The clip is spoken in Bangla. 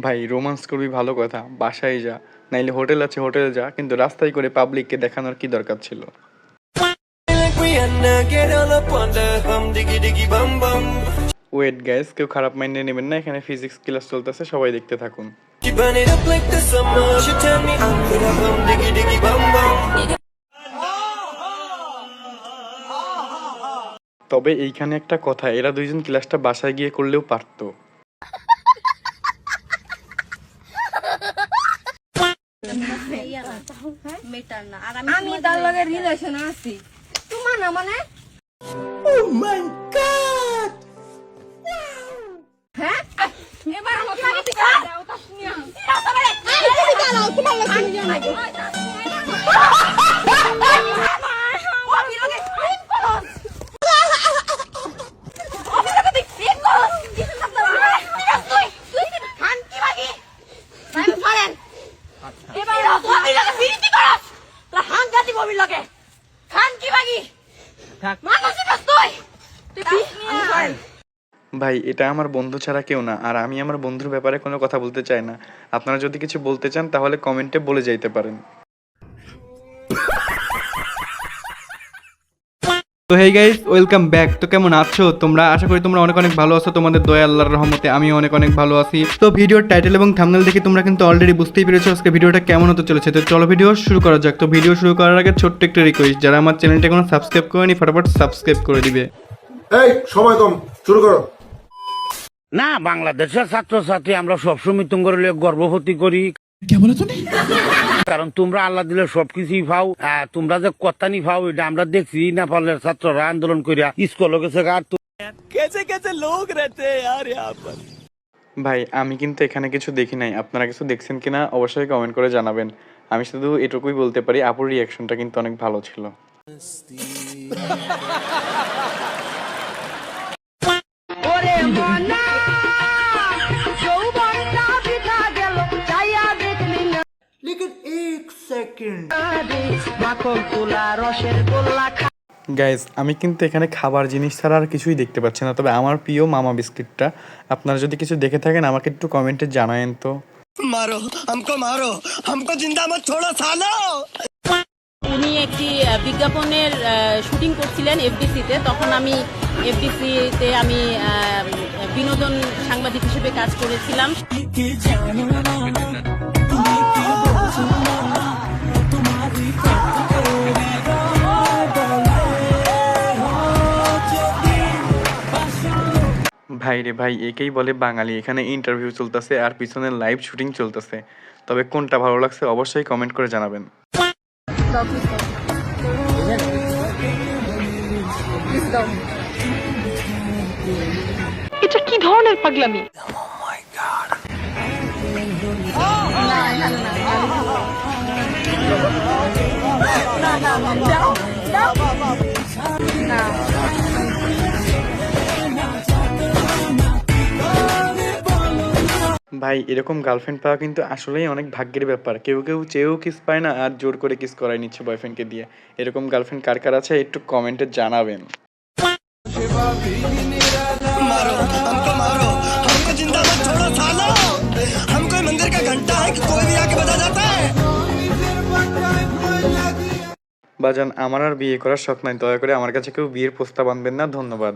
ভাই রোমান্স করবি ভালো কথা, বাসায় যা, নাইলে হোটেল আছে হোটেলে যা, কিন্তু রাস্তায় করে পাবলিককে দেখানোর কি দরকার ছিল? ওয়েট গাইস, কেউ খারাপ মাইন্ডে নেবেন না, এখানে ফিজিক্স ক্লাস চলতেছে, সবাই দেখতে থাকুন। তবে এইখানে একটা কথা, এরা দুইজন ক্লাসটা বাসায় গিয়ে করলেও পারতো। আমি তার লগে রিলেশন আছি, তোমার না মানে? ও মাই গড! হ্যাঁ, এবার আমার সাথে দাও তা শুনিয়া। তুমি দাও, তোমার লগে শুনিয়া না। ভাই এটা আমার বন্ধু ছাড়া কেউ না, আর আমি আমার বন্ধুর ব্যাপারে কোনো কথা বলতে চাই না। আপনারা যদি কিছু বলতে চান তাহলে কমেন্টে বলে যাইতে পারেন। তো হেই গাইস, ওয়েলকাম ব্যাক। তো কেমন আছো তোমরা? আশা করি তোমরা অনেক অনেক ভালো আছো, তোমাদের দয়া আল্লাহর রহমতে আমি অনেক অনেক ভালো আছি। তো ভিডিওর টাইটেল এবং থাম্বনেল দেখে তোমরা কিন্তু অলরেডি বুঝতেই পেরেছো আজকে ভিডিওটা কেমন হতে চলেছে। তো চলো ভিডিও শুরু করা যাক। তো ভিডিও শুরু করার আগে ছোট্ট একটা রিকোয়েস্ট, যারা আমার চ্যানেলটা এখনো সাবস্ক্রাইব করেনি ফটাফট সাবস্ক্রাইব করে দিবে। এই সময় কম, শুরু করো। না, বাংলাদেশের ছাত্রছাত্রী আমরা সবসময় তোমার গর্ববতী করি, কারণ তোমরা আল্লাহ দিলে সবকিছুই পাও। তোমরা যে কত্তানি পাও এটা আমরা দেখছি, নেপালের ছাত্ররা আন্দোলন করিয়া স্কুলে গেছে। ভাই আমি কিন্তু এখানে কিছু দেখি নাই, আপনারা কিছু দেখছেন কিনা অবশ্যই কমেন্ট করে জানাবেন। আমি শুধু এটুকুই বলতে পারি, আপুর রিয়াকশনটা কিন্তু অনেক ভালো ছিল। গাইজ আমি কিন্তু এখানে খাবার জিনিস ছাড়া আর কিছুই দেখতে পাচ্ছি না, তবে আমার প্রিয় মামা বিস্কিটটা। আপনারা যদি কিছু দেখে থাকেন আমাকে একটু কমেন্টে জানায়েন তো। মারো হামকো জিন্দা মত ছোড়ো সালো। উনি একটি বিজ্ঞাপনের শুটিং করছিলেন এফডিসিতে, তখন আমি এফডিসিতে আমি বিনোদন সাংবাদিক হিসেবে কাজ করেছিলাম। ভাই রে ভাই, একেই বলে বাঙালি। এখানে ইন্টারভিউ চলতেছে আর পিছনে লাইভ শুটিং চলতেছে। তবে কোনটা ভালো লাগছে অবশ্যই কমেন্ট করে জানাবেন। এটা কি ধরনের পাগলামি? ভাই এরকম গার্লফ্রেন্ড পাওয়া কিন্তু আসলেই অনেক ভাগ্যের ব্যাপার। কেউ কেউ চেয়েও কিস পায় না আর জোর করে কিস করাই নিচ্ছে বয়ফ্রেন্ডকে দিয়ে। এরকম গার্লফ্রেন্ড কার কার আছে একটু কমেন্টে জানাবেন। हमको जिंदा मत छोड़ो सालो। हम कोई मंदिर का घंटा है कि कोई भी आके बजा जाता है। বাজান আমার আর বিয়ে করার শখ নাই, দয়া করে আমার কাছে কেউ বিয়ের প্রস্তাব আনবেন না, ধন্যবাদ।